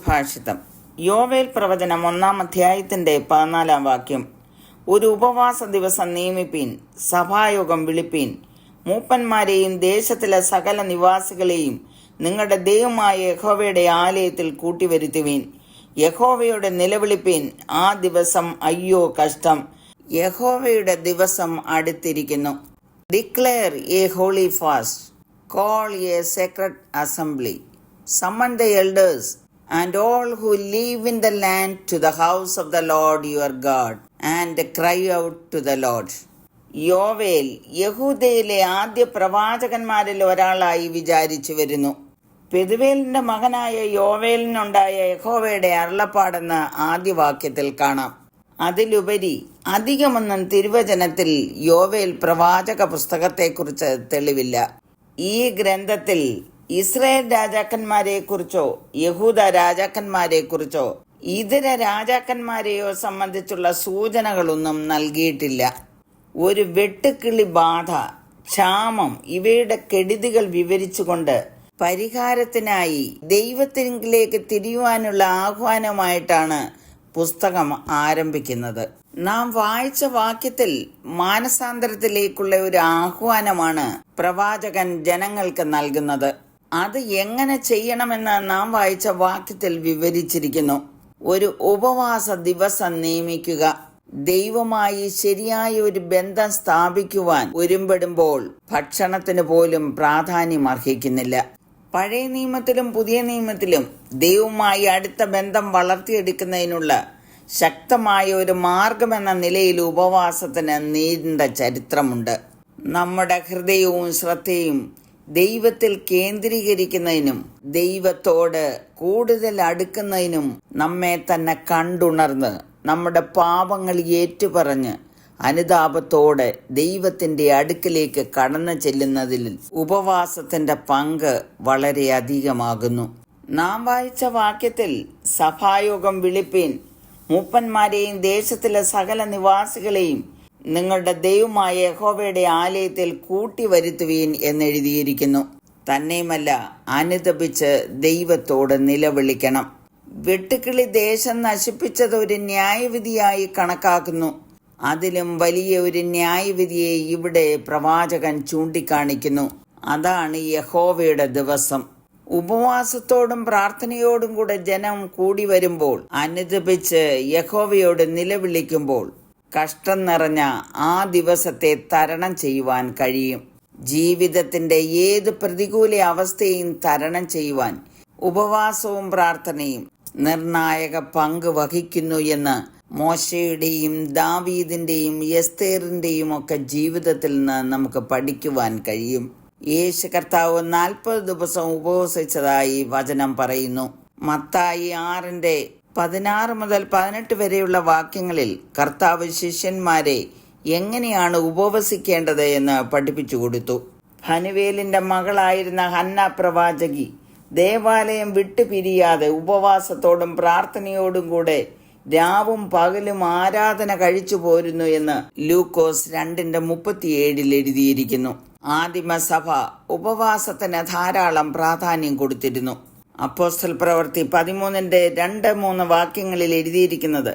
സുഭാഷിതം. യോവേൽ പ്രവചനം 1-ാം അധ്യായത്തിന്റെ 14-ാം വാക്യം. ഒരു ഉപവാസ ദിവസം നിയമിപ്പീൻ, സഭായോഗം വിളിപ്പീൻ, മൂപ്പന്മാരെയും ദേശത്തിലെ സകല നിവാസികളെയും നിങ്ങളുടെ ദൈവമായ യഹോവയുടെ ആലയത്തിൽ കൂട്ടിവരുത്തുവീൻ. യഹോവയുടെ നിലവിളിപ്പീൻ, ആ ദിവസം അയ്യോ കഷ്ടം, യഹോവയുടെ ദിവസം അടുത്തിരിക്കുന്നു. Declare a holy fast, call a sacred assembly, summon the elders and all who live in the land to the house of the Lord your God, and cry out to the Lord. യോവേൽ യഹൂദയിലെ ആദ്യ പ്രവാചകന്മാരിൽ ഒരാളായി വിചാരിച്ചു വരുന്നു. പെതുവേലിന്റെ മകനായ യോവേലിനുണ്ടായ യഹോവയുടെ അരുളപ്പാടെന്ന് ആദ്യ വാക്യത്തിൽ കാണാം. അതിലുപരി അധികമൊന്നും തിരുവചനത്തിൽ യോവേൽ പ്രവാചക പുസ്തകത്തെക്കുറിച്ച് തെളിവില്ല. ഈ ഗ്രന്ഥത്തിൽ ഇസ്രായേൽ രാജാക്കന്മാരെക്കുറിച്ചോ യഹൂദ രാജാക്കന്മാരെക്കുറിച്ചോ ഇതര രാജാക്കന്മാരെയോ സംബന്ധിച്ചുള്ള സൂചനകളൊന്നും നൽകിയിട്ടില്ല. ഒരു വെട്ടുക്കിളി ബാധ, ക്ഷാമം ഇവയുടെ കെടുതികൾ വിവരിച്ചുകൊണ്ട് പരിഹാരത്തിനായി ദൈവത്തിലേക്ക് തിരിയുവാനുള്ള ആഹ്വാനമായിട്ടാണ് പുസ്തകം ആരംഭിക്കുന്നത്. നാം വായിച്ച വാക്യത്തിൽ മാനസാന്തരത്തിലേക്കുള്ള ഒരു ആഹ്വാനമാണ് പ്രവാചകൻ ജനങ്ങൾക്ക് നൽകുന്നത്. അത് എങ്ങനെ ചെയ്യണമെന്ന് നാം വായിച്ച വാക്യത്തിൽ വിവരിച്ചിരിക്കുന്നു. ഒരു ഉപവാസ ദിവസം നിയമിക്കുക. ദൈവമായി ശരിയായ ഒരു ബന്ധം സ്ഥാപിക്കുവാൻ ഒരുമ്പെടുമ്പോൾ ഭക്ഷണത്തിന് പോലും പ്രാധാന്യം അർഹിക്കുന്നില്ല. പഴയ നിയമത്തിലും പുതിയ നിയമത്തിലും ദൈവവുമായി അടുത്ത ബന്ധം വളർത്തിയെടുക്കുന്നതിനുള്ള ശക്തമായ ഒരു മാർഗമെന്ന നിലയിൽ ഉപവാസത്തിന് നീണ്ട ചരിത്രമുണ്ട്. നമ്മുടെ ഹൃദയവും ശ്രദ്ധയും ദൈവത്തിൽ കേന്ദ്രീകരിക്കുന്നതിനും ദൈവത്തോട് കൂടുതൽ അടുക്കുന്നതിനും നമ്മെ തന്നെ കണ്ടുണർന്ന് നമ്മുടെ പാപങ്ങൾ ഏറ്റുപറഞ്ഞ് അനുതാപത്തോടെ ദൈവത്തിന്റെ അടുക്കിലേക്ക് കടന്നു ചെല്ലുന്നതിൽ ഉപവാസത്തിന്റെ പങ്ക് വളരെയധികമാകുന്നു. നാം വായിച്ച വാക്യത്തിൽ സഭായോഗം വിളിപ്പീൻ, മൂപ്പന്മാരെയും ദേശത്തിലെ സകല നിവാസികളെയും നിങ്ങളുടെ ദൈവമായ യഹോവയുടെ ആലയത്തിൽ കൂട്ടിവരുത്തുവീൻ എന്നെഴുതിയിരിക്കുന്നു. തന്നെയുമല്ല, അനുതപിച്ച് ദൈവത്തോട് നിലവിളിക്കണം. വെട്ടുക്കിളി ദേശം നശിപ്പിച്ചത് ഒരു ന്യായവിധിയായി കണക്കാക്കുന്നു. അതിലും വലിയ ഒരു ന്യായവിധിയെ ഇവിടെ പ്രവാചകൻ ചൂണ്ടിക്കാണിക്കുന്നു. അതാണ് യഹോവയുടെ ദിവസം. ഉപവാസത്തോടും പ്രാർത്ഥനയോടും കൂടെ ജനം കൂടി വരുമ്പോൾ, അനുതപിച്ച് യഹോവയോട് നിലവിളിക്കുമ്പോൾ കഷ്ടം നിറഞ്ഞ ആ ദിവസത്തെ തരണം ചെയ്യുവാൻ കഴിയും. ജീവിതത്തിന്റെ ഏത് പ്രതികൂല അവസ്ഥയും തരണം ചെയ്യുവാൻ ഉപവാസവും പ്രാർത്ഥനയും നിർണായക പങ്ക് വഹിക്കുന്നു എന്ന് മോശയുടെയും ദാവീദിന്റെയും എസ്തേറിന്റെയും ഒക്കെ ജീവിതത്തിൽ നിന്ന് നമുക്ക് പഠിക്കുവാൻ കഴിയും. യേശു കർത്താവ് 40 ദിവസം ഉപവസിച്ചതായി വചനം പറയുന്നു. മത്തായി 6:16 മുതൽ 18 വരെയുള്ള വാക്യങ്ങളിൽ കർത്താവ് ശിഷ്യന്മാരെ എങ്ങനെയാണ് ഉപവസിക്കേണ്ടത് എന്ന് പഠിപ്പിച്ചു കൊടുത്തു. ഫനുവേലിന്റെ മകളായിരുന്ന ഹന്ന പ്രവാചകി ദേവാലയം വിട്ടുപിരിയാതെ ഉപവാസത്തോടും പ്രാർത്ഥനയോടും കൂടെ രാവും പകലും ആരാധന കഴിച്ചു പോരുന്നു എന്ന് ലൂക്കോസ് 2:37 എഴുതിയിരിക്കുന്നു. ആദിമസഭ ഉപവാസത്തിന് ധാരാളം പ്രാധാന്യം കൊടുത്തിരുന്നു. അപ്പോസ്തല പ്രവൃത്തി 13:2-3 വാക്യങ്ങളിൽ എഴുതിയിരിക്കുന്നത്,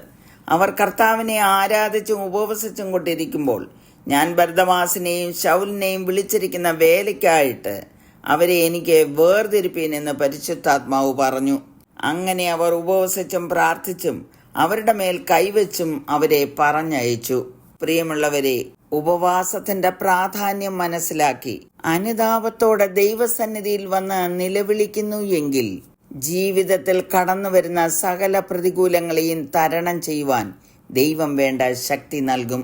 അവർ കർത്താവിനെ ആരാധിച്ചും ഉപവസിച്ചും കൊണ്ടിരിക്കുമ്പോൾ ഞാൻ ബർദമാസിനെയും ശൗലിനെയും വിളിച്ചിരിക്കുന്ന വേലയ്ക്കായിട്ട് അവരെ എനിക്ക് വേർതിരിപ്പീൻ എന്ന് പരിശുദ്ധാത്മാവ് പറഞ്ഞു. അങ്ങനെ അവർ ഉപവസിച്ചും പ്രാർത്ഥിച്ചും അവരുടെ മേൽ കൈവച്ചും അവരെ പറഞ്ഞയച്ചു. പ്രിയമുള്ളവരെ, ഉപവാസത്തിന്റെ പ്രാധാന്യം മനസ്സിലാക്കി അനുതാപത്തോടെ ദൈവസന്നിധിയിൽ വന്ന് നിലവിളിക്കുന്നു എങ്കിൽ ജീവിതത്തിൽ കടന്നു വരുന്ന സകല പ്രതികൂലങ്ങളെയും തരണം ചെയ്യുവാൻ ദൈവം വേണ്ട ശക്തി നൽകും.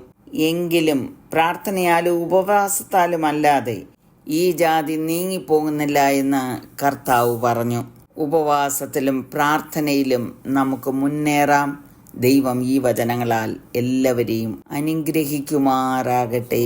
എങ്കിലും പ്രാർത്ഥനയാലും ഉപവാസത്താലും അല്ലാതെ ഈ ജാതി നീങ്ങിപ്പോകുന്നില്ല എന്ന് കർത്താവ് പറഞ്ഞു. ഉപവാസത്തിലും പ്രാർത്ഥനയിലും നമുക്ക് മുന്നേറാം. ദൈവം ഈ വചനങ്ങളാൽ എല്ലാവരെയും അനുഗ്രഹിക്കുമാറാകട്ടെ.